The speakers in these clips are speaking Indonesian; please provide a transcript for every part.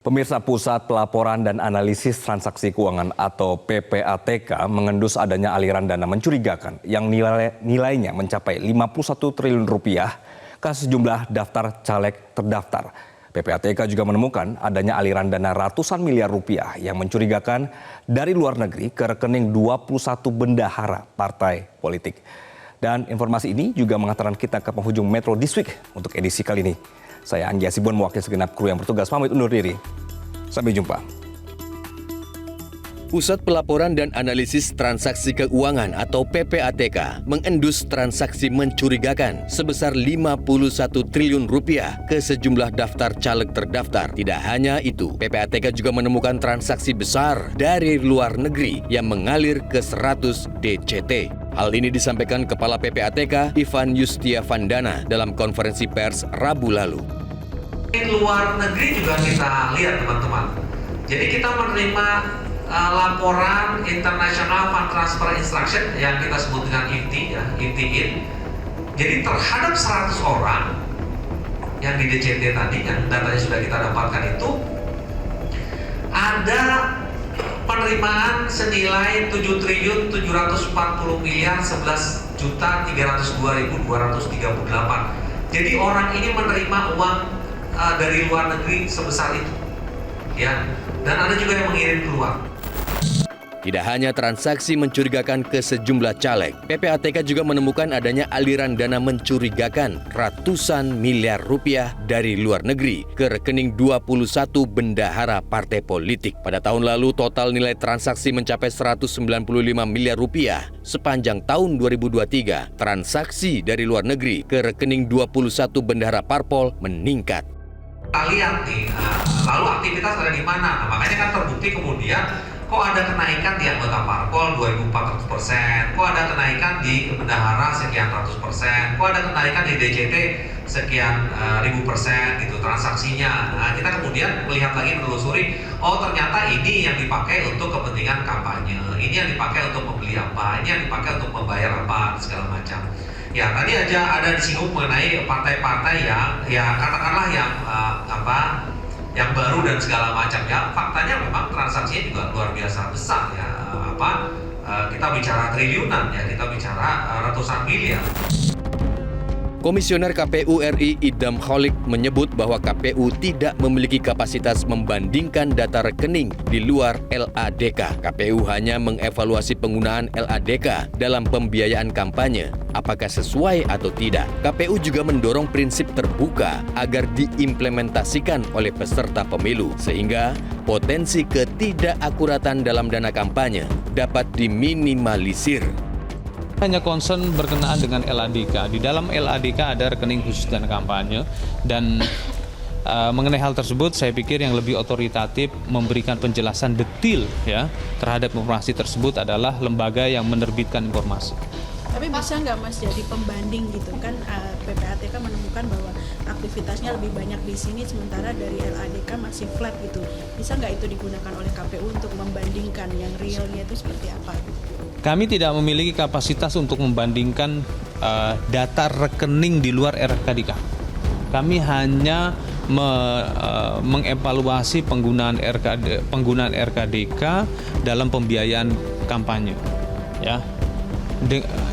Pemirsa, Pusat Pelaporan dan Analisis Transaksi Keuangan atau PPATK mengendus adanya aliran dana mencurigakan yang nilainya mencapai 51 triliun rupiah ke sejumlah daftar caleg terdaftar. PPATK juga menemukan adanya aliran dana ratusan miliar rupiah yang mencurigakan dari luar negeri ke rekening 21 bendahara partai politik. Dan informasi ini juga mengantarkan kita ke penghujung Metro This Week untuk edisi kali ini. Saya Anggi Asibun mewakili segenap kru yang bertugas pamit undur diri. Sampai jumpa. Pusat Pelaporan dan Analisis Transaksi Keuangan atau PPATK mengendus transaksi mencurigakan sebesar 51 triliun rupiah ke sejumlah daftar caleg terdaftar. Tidak hanya itu, PPATK juga menemukan transaksi besar dari luar negeri yang mengalir ke 100 DCT. Hal ini disampaikan Kepala PPATK Ivan Yustiavandana dalam konferensi pers Rabu lalu. Di luar negeri juga kita lihat teman-teman. Jadi kita menerima laporan International Fund Transfer Instruction yang kita sebut dengan IFTI, ya, IFTI. Jadi terhadap 100 orang yang di DCT tadi, yang datanya sudah kita dapatkan itu, ada penerimaan senilai 7.740 miliar 11.302.238. Jadi orang ini menerima uang dari luar negeri sebesar itu, ya. Dan ada juga yang mengirim keluar. Tidak hanya transaksi mencurigakan ke sejumlah caleg, PPATK juga menemukan adanya aliran dana mencurigakan ratusan miliar rupiah dari luar negeri ke rekening 21 bendahara partai politik. Pada tahun lalu, total nilai transaksi mencapai 195 miliar rupiah. Sepanjang tahun 2023, transaksi dari luar negeri ke rekening 21 bendahara parpol meningkat. Kita lihat nih, lalu aktivitas ada di mana? Nah, makanya kan terbukti kemudian kok ada kenaikan di anggota parpol 2.400%, kok ada kenaikan di bendahara sekian ratus%, kok ada kenaikan di DCT sekian 1000% gitu transaksinya. Nah, kita kemudian melihat lagi menelusuri, oh ternyata ini yang dipakai untuk kepentingan kampanye, ini yang dipakai untuk membeli apa, ini yang dipakai untuk membayar apa, segala macam. Ya, tadi aja ada disinggung mengenai partai-partai yang ya katakanlah yang baru dan segala macam, ya. Faktanya memang transaksinya juga luar biasa besar, ya. Kita bicara triliunan, ya, kita bicara ratusan miliar. Komisioner KPU RI Idham Holik menyebut bahwa KPU tidak memiliki kapasitas membandingkan data rekening di luar LADK. KPU hanya mengevaluasi penggunaan LADK dalam pembiayaan kampanye, apakah sesuai atau tidak. KPU juga mendorong prinsip terbuka agar diimplementasikan oleh peserta pemilu, sehingga potensi ketidakakuratan dalam dana kampanye dapat diminimalisir. Hanya concern berkenaan dengan LADK. Di dalam LADK ada rekening khusus dana kampanye, dan mengenai hal tersebut saya pikir yang lebih otoritatif memberikan penjelasan detail, ya, terhadap informasi tersebut adalah lembaga yang menerbitkan informasi. Tapi bisa nggak Mas jadi pembanding gitu kan, PPATK menemukan bahwa aktivitasnya lebih banyak di sini sementara dari LADK masih flat gitu. Bisa nggak itu digunakan oleh KPU untuk membandingkan yang realnya itu seperti apa? Kami tidak memiliki kapasitas untuk membandingkan data rekening di luar RKDK. Kami hanya mengevaluasi penggunaan RKDK dalam pembiayaan kampanye, ya.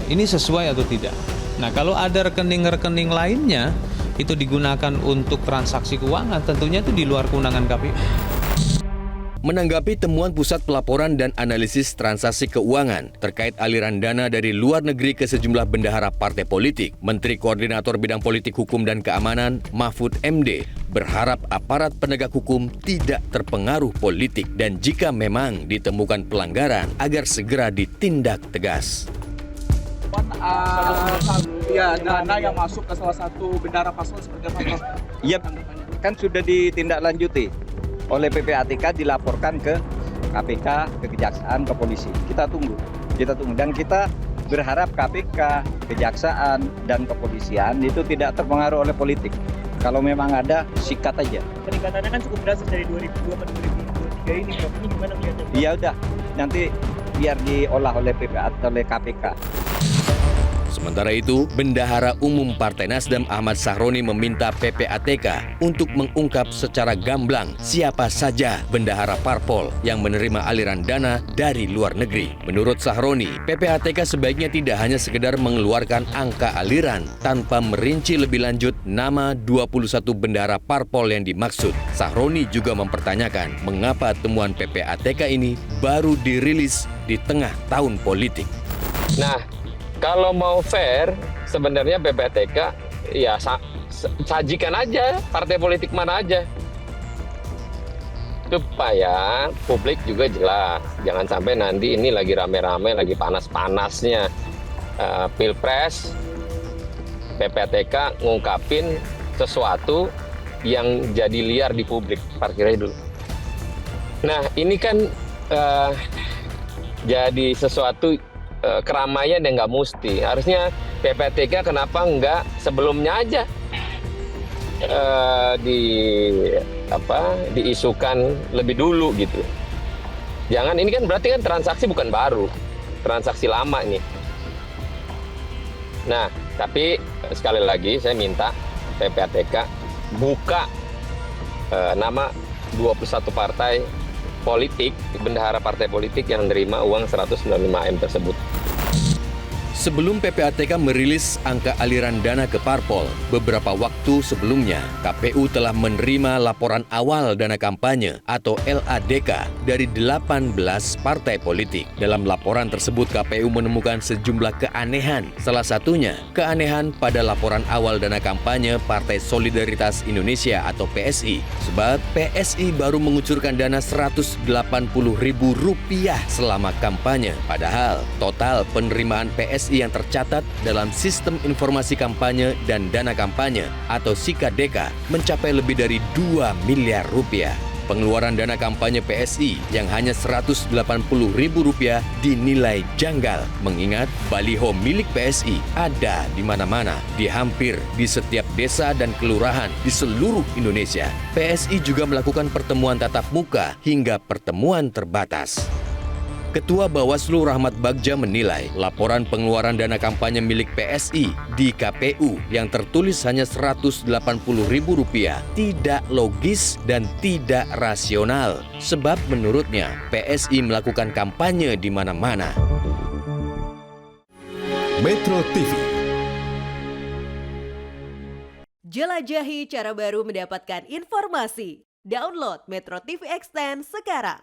Ini sesuai atau tidak. Nah, kalau ada rekening-rekening lainnya itu digunakan untuk transaksi keuangan, tentunya itu di luar kewenangan KPU. Menanggapi temuan Pusat Pelaporan dan Analisis Transaksi Keuangan terkait aliran dana dari luar negeri ke sejumlah bendahara partai politik, Menteri Koordinator Bidang Politik Hukum dan Keamanan Mahfud MD berharap aparat penegak hukum tidak terpengaruh politik dan jika memang ditemukan pelanggaran agar segera ditindak tegas. Ya, dana yang masuk ke salah satu bendahara paslon seperti apa? Iya, kan sudah ditindaklanjuti oleh PPATK, dilaporkan ke KPK, ke Kejaksaan, ke Polisi. Kita tunggu dan kita berharap KPK, Kejaksaan, dan Kepolisian itu tidak terpengaruh oleh politik. Kalau memang ada, sikat aja. Peningkatannya kan cukup drastis dari 2002 ke 2023 ini, Prof. Ini gimana melihatnya? Iya udah, nanti biar diolah oleh KPK. Sementara itu, Bendahara Umum Partai Nasdem Ahmad Sahroni meminta PPATK untuk mengungkap secara gamblang siapa saja bendahara parpol yang menerima aliran dana dari luar negeri. Menurut Sahroni, PPATK sebaiknya tidak hanya sekedar mengeluarkan angka aliran tanpa merinci lebih lanjut nama 21 bendahara parpol yang dimaksud. Sahroni juga mempertanyakan mengapa temuan PPATK ini baru dirilis di tengah tahun politik. Nah, kalau mau fair, sebenarnya PPATK ya sajikan aja partai politik mana aja. Supaya publik juga jelas. Jangan sampai nanti ini lagi rame-rame, lagi panas-panasnya Pilpres, PPATK ngungkapin sesuatu yang jadi liar di publik. Parkirnya dulu. Nah, ini kan jadi sesuatu keramaian yang nggak mesti. Harusnya PPATK kenapa nggak sebelumnya aja diisukan lebih dulu gitu. Jangan, ini kan berarti kan transaksi bukan baru, transaksi lama ini. Nah, tapi sekali lagi saya minta PPATK buka nama 21 partai politik, bendahara partai politik yang menerima uang 195 M tersebut. Sebelum PPATK merilis angka aliran dana ke parpol, beberapa waktu sebelumnya KPU telah menerima laporan awal dana kampanye atau LADK dari 18 partai politik. Dalam laporan tersebut KPU menemukan sejumlah keanehan. Salah satunya keanehan pada laporan awal dana kampanye Partai Solidaritas Indonesia atau PSI. Sebab PSI baru mengucurkan dana Rp180.000 selama kampanye. Padahal total penerimaan PSI yang tercatat dalam Sistem Informasi Kampanye dan Dana Kampanye atau SIKADK mencapai lebih dari Rp2 miliar. Pengeluaran dana kampanye PSI yang hanya Rp180.000 dinilai janggal, mengingat baliho milik PSI ada di mana-mana, di hampir di setiap desa dan kelurahan di seluruh Indonesia. PSI juga melakukan pertemuan tatap muka hingga pertemuan terbatas. Ketua Bawaslu Rahmat Bagja menilai laporan pengeluaran dana kampanye milik PSI di KPU yang tertulis hanya Rp180.000 tidak logis dan tidak rasional. Sebab menurutnya PSI melakukan kampanye di mana-mana. Metro TV. Jelajahi cara baru mendapatkan informasi. Download Metro TV Extend sekarang.